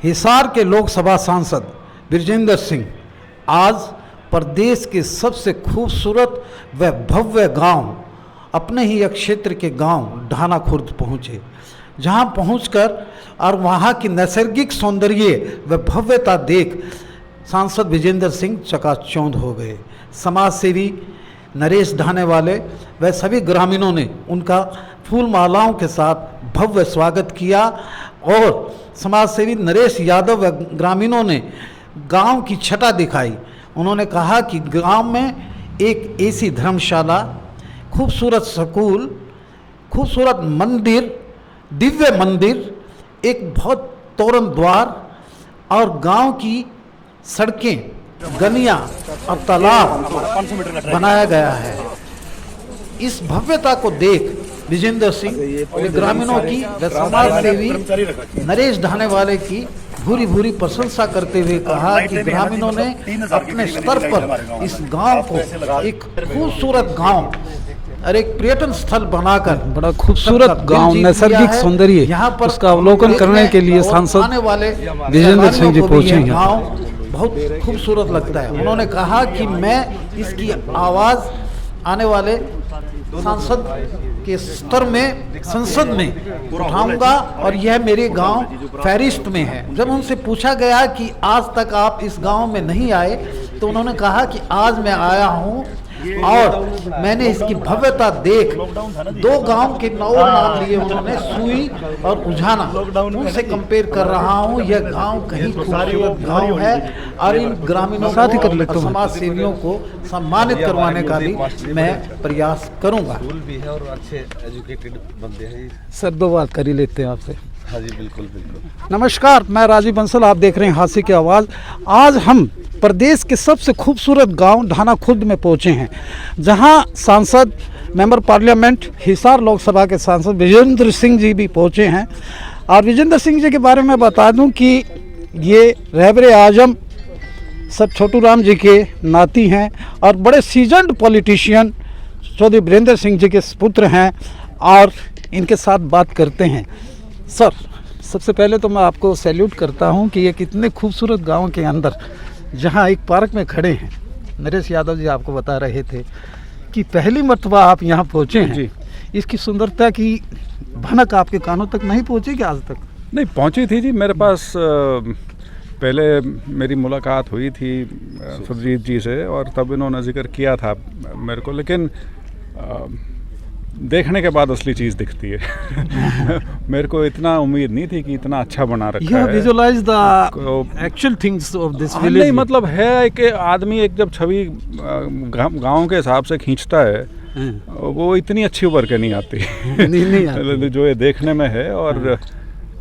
हिसार के लोकसभा सांसद बृजेंद्र सिंह आज प्रदेश के सबसे खूबसूरत व भव्य गांव अपने ही एक क्षेत्र के गांव ढाना खुर्द पहुंचे, जहां पहुंचकर और वहां की नैसर्गिक सौंदर्य व भव्यता देख सांसद बृजेंद्र सिंह चकाचौंध हो गए। समाज सेवी नरेश ढाने वाले व सभी ग्रामीणों ने उनका फूल मालाओं के साथ भव्य स्वागत किया और समाज सेवी नरेश यादव व ग्रामीणों ने गांव की छटा दिखाई। उन्होंने कहा कि गांव में एक ऐसी धर्मशाला, खूबसूरत स्कूल, खूबसूरत मंदिर, दिव्य मंदिर, एक बहुत तोरण द्वार और गांव की सड़कें, गलियां और तालाब बनाया गया है। इस भव्यता को देख बृजेंद्र सिंह ग्रामीणों की व समाज सेवी नरेश ढाने वाले की भूरी भूरी प्रशंसा करते हुए कहा कि ग्रामीणों ने अपने स्तर पर इस गांव को एक खूबसूरत गांव और एक पर्यटन स्थल बनाकर बड़ा खूबसूरत गांव, नैसर्गिक सौंदर्य यहाँ पर उसका अवलोकन करने के लिए सांसद बृजेंद्र सिंह जी पहुंचे हैं। गांव बहुत खूबसूरत लगता है। उन्होंने कहा कि मैं इसकी आवाज़ आने वाले सांसद के स्तर में, संसद में उठाऊंगा और यह मेरे गांव फहरिस्त में है। जब उनसे पूछा गया कि आज तक आप इस गांव में नहीं आए, तो उन्होंने कहा कि आज मैं आया हूं और मैंने इसकी भव्यता देख दो गांव के नाम लिए उन्होंने, सुई और उझाना, उनसे कंपेयर कर रहा हूं। यह गांव कहीं खूबसूरत गांव है और इन ग्रामीणों को, समाज सेवियों को सम्मानित करवाने का भी मैं प्रयास करूंगा। स्कूल भी है और अच्छे एजुकेटेड बंदे हैं। सर, दो बात कर ही लेते हैं आपसे। हाँ जी, बिल्कुल बिल्कुल। नमस्कार, मैं राजीव बंसल, आप देख रहे हैं हास्य की आवाज़। आज हम प्रदेश के सबसे खूबसूरत गांव ढाना खुर्द में पहुंचे हैं, जहां सांसद मेंबर पार्लियामेंट हिसार लोकसभा के सांसद बृजेंद्र सिंह जी भी पहुंचे हैं। और बृजेंद्र सिंह जी के बारे में बता दूं कि ये रहबर आजम सब छोटू राम जी के नाती हैं और बड़े सीजन्ड पॉलिटिशियन चौधरी वीरेंद्र सिंह जी के पुत्र हैं और इनके साथ बात करते हैं। सर, सबसे पहले तो मैं आपको सैल्यूट करता हूं कि ये कितने खूबसूरत गांव के अंदर, जहां एक पार्क में खड़े हैं, नरेश यादव जी आपको बता रहे थे कि पहली मर्तबा आप यहां पहुंचे हैं जी। इसकी सुंदरता की भनक आपके कानों तक नहीं पहुंची कि आज तक? नहीं, पहुंची थी जी। मेरे पास पहले मेरी मुलाकात हुई थी सुरजीत जी से और तब इन्होंने जिक्र किया था मेरे को, लेकिन देखने के बाद असली चीज़ दिखती है। मेरे को इतना उम्मीद नहीं थी कि इतना अच्छा बना रखा है। Visualise the actual things of this village. नहीं, मतलब है कि आदमी एक जब छवि गांव के हिसाब से खींचता है, वो इतनी अच्छी उभर के नहीं आती। नहीं आती। जो ये देखने में है। और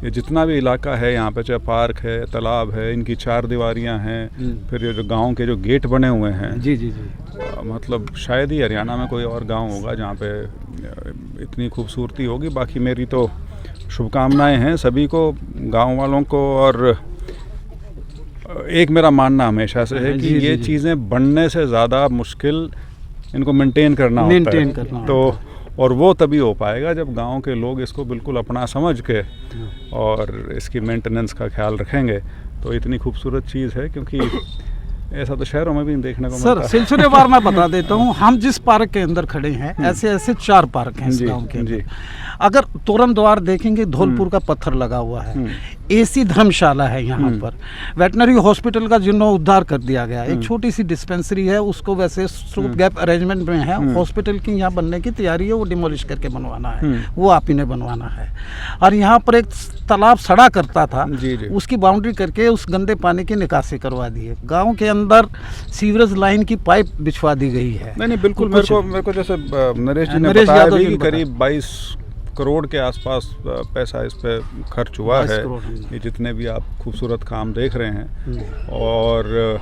ये जितना भी इलाका है यहाँ पे, चाहे पार्क है, तालाब है, इनकी चार दीवारियाँ हैं, फिर ये जो गांव के जो गेट बने हुए हैं, जी जी जी, मतलब शायद ही हरियाणा में कोई और गांव होगा जहाँ पे इतनी खूबसूरती होगी। बाकी मेरी तो शुभकामनाएं हैं सभी को, गांव वालों को। और एक मेरा मानना हमेशा से है कि ये चीज़ें बनने से ज़्यादा मुश्किल इनको मेंटेन करना होता है। तो और वो तभी हो पाएगा जब गांव के लोग इसको बिल्कुल अपना समझ के और इसकी मेंटेनेंस का ख्याल रखेंगे। तो इतनी खूबसूरत चीज़ है, क्योंकि ऐसा तो शहरों में भी देखने को मिलता है। सर, सिलसिलेवार मैं बता देता हूँ, हम जिस पार्क के अंदर खड़े हैं, ऐसे ऐसे 4 पार्क हैं इस गांव के अंदर। अगर तोरण द्वार देखेंगे, धौलपुर का पत्थर लगा हुआ है। एसी धर्मशाला है यहाँ पर। वेटनरी हॉस्पिटल का जीर्णोद्धार कर दिया गया। एक छोटी सी डिस्पेंसरी है, उसको वैसे स्टॉप गैप अरेंजमेंट में है। हॉस्पिटल की यहाँ बनने की तैयारी है, वो डिमोलिश करके बनवाना है, वो आप ही ने बनवाना है। और यहाँ पर एक तालाब सड़ा करता था, उसकी बाउंड्री करके उस गंदे पानी की निकासी करवा दी है। गाँव के अंदर सीवरेज लाइन की पाइप बिछवा दी गई है। नहीं, बिल्कुल। मेरे को जैसे नरेश जी ने बताया भी कि करीब 22 करोड़ के आसपास पैसा इस पे खर्च हुआ है, ये जितने भी आप खूबसूरत काम देख रहे हैं। और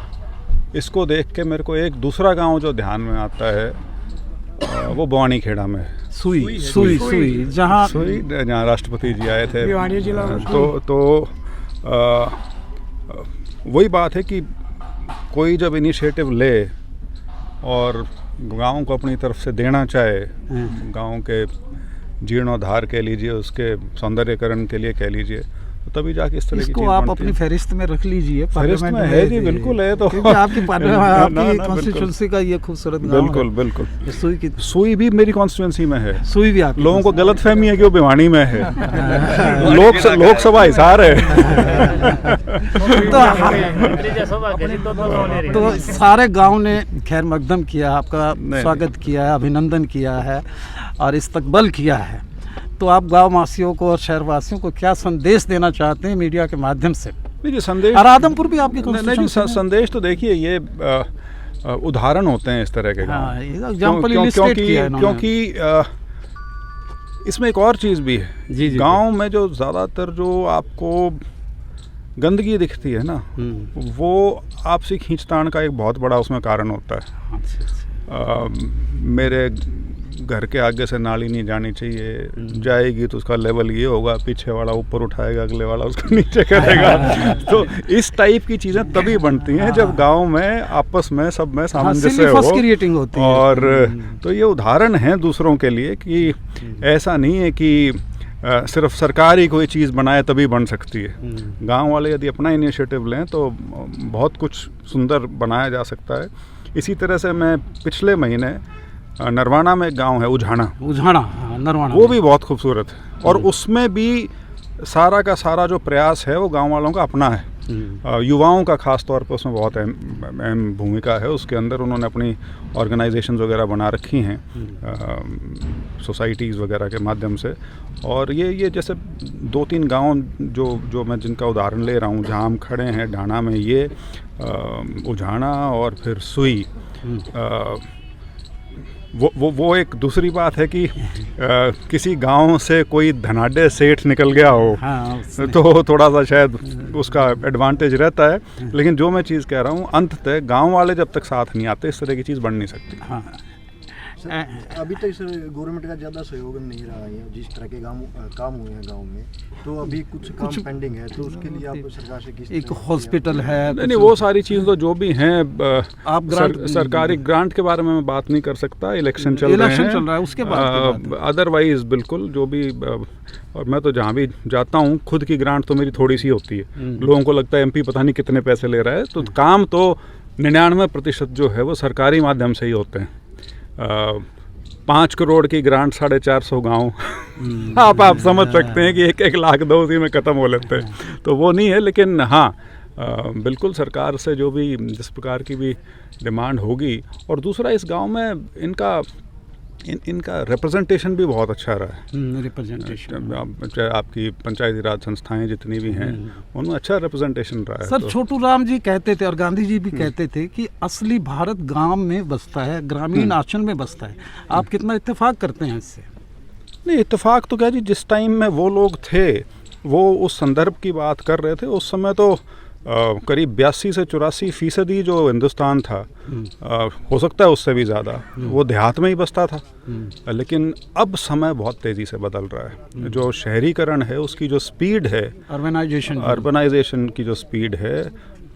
इसको देख के मेरे को एक दूसरा गांव जो ध्यान में आता है, वो बवानी खेड़ा में सुई जहाँ राष्ट्रपति जी आए थे। तो वही बात है कि कोई जब इनिशिएटिव ले और गांव को अपनी तरफ से देना चाहे, गांव के जीर्णोद्धार कह लीजिए, उसके सौंदर्यकरण के लिए कह लीजिए, तभी जाके इस तरह की इसको चीज़ आप बनती अपनी है। फहरिस्त में रख लीजिए, फहरिस्त पार्लियामेंट में है जी, बिल्कुल है तो। क्योंकि आपकी ना, आपकी ना, कॉन्स्टिट्यूंसी का ये खूबसूरत गाँव बिल्कुल है। बिल्कुल। ये सुई की सुई भी मेरी कॉन्स्टिट्यूंसी में है। सुई भी आपकी लोगों को गलत फहमी है कि वो भिवानी में है। लोकसभा हिसार है। तो सारे गांव ने खैर मकदम किया, आपका नहीं। स्वागत किया है, अभिनंदन किया है और इस्तकबाल किया है। तो आप गांव वासियों को और शहरवासियों को क्या संदेश देना चाहते हैं मीडिया के माध्यम से? नहीं जी, संदेश और आदमपुर भी आपकी नहीं जी, constituency में? संदेश तो देखिए, ये उदाहरण होते हैं इस तरह के गाँव। हाँ, ये एग्जाम्पल इलिस्ट्रेट किया है इन्होंने। क्योंकि इसमें एक और चीज़ भी है। जी, जी, गांव में जो ज़्यादातर जो आपको गंदगी दिखती है ना, वो आपसी खींचतान का एक बहुत बड़ा उसमें कारण होता है। अच्छा, अच्छा। मेरे घर के आगे से नाली नहीं जानी चाहिए, जाएगी तो उसका लेवल ये होगा, पीछे वाला ऊपर उठाएगा, अगले वाला उसको नीचे करेगा। तो इस टाइप की चीज़ें तभी बनती हैं जब गांव में आपस में सब में सामंजस्य हो क्रिएटिंग होती है। और तो ये उदाहरण है दूसरों के लिए कि ऐसा नहीं है कि सिर्फ सरकार ही कोई चीज़ बनाए तभी बन सकती है। गांव वाले यदि अपना इनिशिएटिव लें तो बहुत कुछ सुंदर बनाया जा सकता है। इसी तरह से मैं पिछले महीने नरवाना में एक गांव है उझाना, नरवाना वो भी बहुत खूबसूरत है और उसमें भी सारा का सारा जो प्रयास है वो गांव वालों का अपना है। युवाओं का खास तौर पर उसमें बहुत अहम भूमिका है। उसके अंदर उन्होंने अपनी ऑर्गेनाइजेशंस वगैरह बना रखी हैं, सोसाइटीज़ वगैरह के माध्यम से। और ये जैसे 2-3 गांव जो मैं जिनका उदाहरण ले रहा हूँ, जहाँ हम खड़े हैं ढाणा में, ये उझाना और फिर सुई, वो एक दूसरी बात है कि किसी गांव से कोई धनाढ्य सेठ निकल गया हो, हाँ, तो थोड़ा सा शायद उसका एडवांटेज रहता है। लेकिन जो मैं चीज़ कह रहा हूँ, अंततः गांव वाले जब तक साथ नहीं आते इस तरह की चीज़ बन नहीं सकती। हाँ। अभी तक सर गवर्नमेंट का ज़्यादा सहयोग नहीं रहा है। जिस तरह के काम हुए हैं गांव में, तो अभी कुछ काम पेंडिंग है, तो उसके लिए आप सरकार से किस एक हॉस्पिटल है, नहीं, वो सारी चीज़ तो जो भी हैं, आप ग्रांट सरकारी ग्रांट के बारे में मैं बात नहीं कर सकता। इलेक्शन चल रहे हैं, उसके बाद अदरवाइज बिल्कुल जो भी और मैं तो जहाँ भी जाता हूँ, खुद की ग्रांट तो मेरी थोड़ी सी होती है। लोगों को लगता है एमपी पता नहीं कितने पैसे ले रहा है, तो काम तो 99% जो है वो सरकारी माध्यम से ही होते हैं। 5 करोड़ की ग्रांट 450 गाँव आप समझ सकते हैं कि 1-1 लाख दो उसी में ख़त्म हो लेते हैं, तो वो नहीं है। लेकिन हाँ, बिल्कुल सरकार से जो भी जिस प्रकार की भी डिमांड होगी। और दूसरा, इस गांव में इनका रिप्रेजेंटेशन भी बहुत अच्छा रहा है। रिप्रेजेंटेशन, चाहे आपकी पंचायती राज संस्थाएं जितनी भी हैं, उनमें अच्छा रिप्रेजेंटेशन रहा है। सर, छोटू राम जी कहते थे और गांधी जी भी कहते थे कि असली भारत गांव में बसता है, ग्रामीण आंचल में बसता है। आप कितना इत्तेफाक करते हैं इससे? नहीं, इत्तेफाक तो क्या जी, जिस टाइम में वो लोग थे, वो उस संदर्भ की बात कर रहे थे। उस समय तो करीब 82 से 84% जो हिंदुस्तान था, हो सकता है उससे भी ज़्यादा, वो देहात में ही बसता था। लेकिन अब समय बहुत तेज़ी से बदल रहा है। जो शहरीकरण है उसकी जो स्पीड है, अर्बनाइजेशन की जो स्पीड है,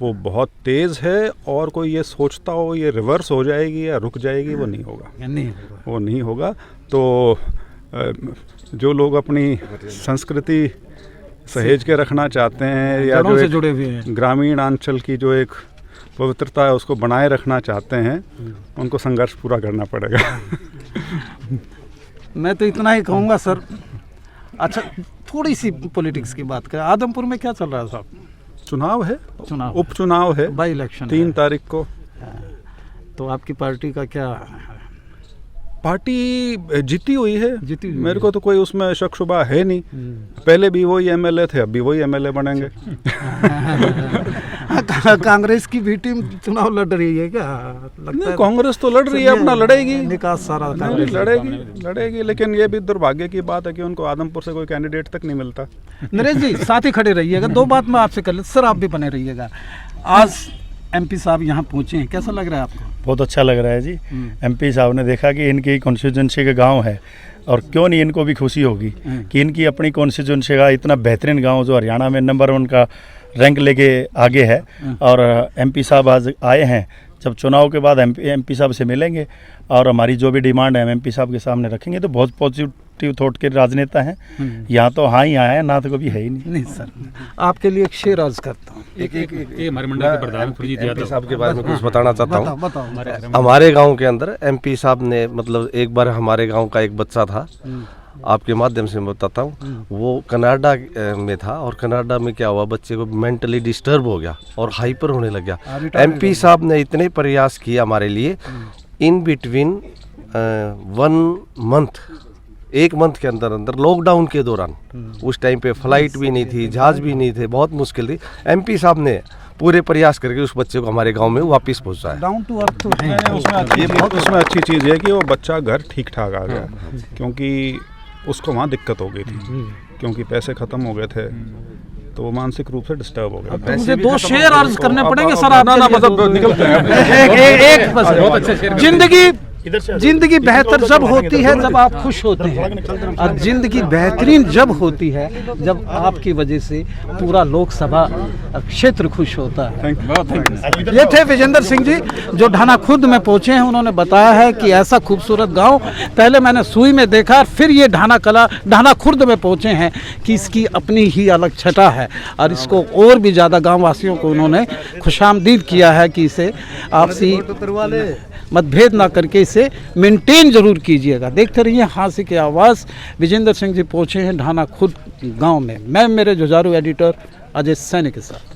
वो बहुत तेज़ है। और कोई ये सोचता हो ये रिवर्स हो जाएगी या रुक जाएगी, वो नहीं होगा, वो नहीं होगा। तो जो लोग अपनी संस्कृति सहेज के रखना चाहते हैं या जो जुड़े हुए हैं, ग्रामीण अंचल की जो एक पवित्रता है उसको बनाए रखना चाहते हैं, उनको संघर्ष पूरा करना पड़ेगा। मैं तो इतना ही कहूँगा सर। अच्छा, थोड़ी सी पॉलिटिक्स की बात करें। आदमपुर में क्या चल रहा है साहब? चुनाव है, चुनाव, उपचुनाव है, बाई इलेक्शन 3 तारीख को। तो आपकी पार्टी का क्या? पार्टी जीती हुई है, मेरे है। को तो कोई उसमें शक शुबा है नहीं। पहले भी वही एमएलए थे, अब भी वही एमएलए बनेंगे। कांग्रेस की भी टीम चुनाव लड़ रही है क्या? नहीं, कांग्रेस तो लड़ रही है, अपना लड़ेगी, निकास सारा लड़ेगी। लेकिन ये भी दुर्भाग्य की बात है कि उनको आदमपुर से कोई कैंडिडेट तक नहीं मिलता। नरेश जी, साथ ही खड़े रहिएगा। 2 बात मैं आपसे कर ले सर, आप भी बने रहिएगा। आज एमपी साहब यहाँ पहुँचे हैं, कैसा लग रहा है आपको? बहुत अच्छा लग रहा है जी। एमपी साहब ने देखा कि इनकी कॉन्स्टिट्यूंसी का गांव है, और क्यों नहीं इनको भी खुशी होगी कि इनकी अपनी कॉन्स्टिट्यूंसी का इतना बेहतरीन गांव जो हरियाणा में नंबर 1 का रैंक लेके आगे है। और एमपी साहब आज आए हैं जब चुनाव के बाद एमपी साहब से मिलेंगे और हमारी जो भी डिमांड है एमपी साहब के सामने रखेंगे। तो बहुत पॉजिटिव थॉट के राजनेता हैं, यहाँ तो हाँ ही आया है, ना तो कभी है ही नहीं। नहीं सर, आपके लिए एक शेर अर्ज करता हूँ। ये हमारे मंडल के प्रधान सुरजीत एमपी साहब के बारे में कुछ बताना चाहता हूँ। बताओ। हमारे गांव के अंदर एमपी साहब ने मतलब एक बार हमारे गांव का एक बच्चा था, आपके माध्यम से मैं बताता हूँ, वो कनाडा में था और कनाडा में क्या हुआ, बच्चे को मेंटली डिस्टर्ब हो गया और हाइपर होने लग गया। एमपी साहब ने इतने प्रयास किए हमारे लिए, इन बिटवीन 1 मंथ, 1 मंथ के अंदर अंदर लॉकडाउन के दौरान, उस टाइम पे फ्लाइट भी नहीं थी, जहाज भी नहीं थे, बहुत मुश्किल थी। एमपी साहब ने पूरे प्रयास करके उस बच्चे को हमारे गांव में वापस पहुंचाया। डाउन टू अर्थ तो है। उसमें अच्छी चीज़ है कि वो बच्चा घर ठीक ठाक आ गया, क्योंकि उसको वहाँ दिक्कत हो गई थी, क्योंकि पैसे ख़त्म हो गए थे, तो वो मानसिक रूप से डिस्टर्ब हो गया। मुझे 2 शेर अर्ज करने पड़ेंगे सर आप। मतलब निकलते हैं। एक बस। जिंदगी बेहतर जब होती है जब आप खुश होते हैं, और जिंदगी बेहतरीन जब होती है जब आपकी वजह से पूरा लोकसभा क्षेत्र खुश होता है। ये थे विजेंद्र सिंह जी जो ढाना खुर्द में पहुंचे हैं। उन्होंने बताया है कि ऐसा खूबसूरत गांव पहले मैंने सुई में देखा, फिर ये ढाना खुर्द में पहुंचे हैं कि इसकी अपनी ही अलग छटा है, और इसको और भी ज़्यादा गाँव वासियों को उन्होंने खुशामदीद किया है कि इसे आपसी मतभेद ना करके इसे मेंटेन जरूर कीजिएगा। देखते रहिए हांसी की आवाज़। विजेंद्र सिंह जी पहुंचे हैं ढाना खुर्द गांव में। मैं मेरे जुझारू एडिटर अजय सैनी के साथ।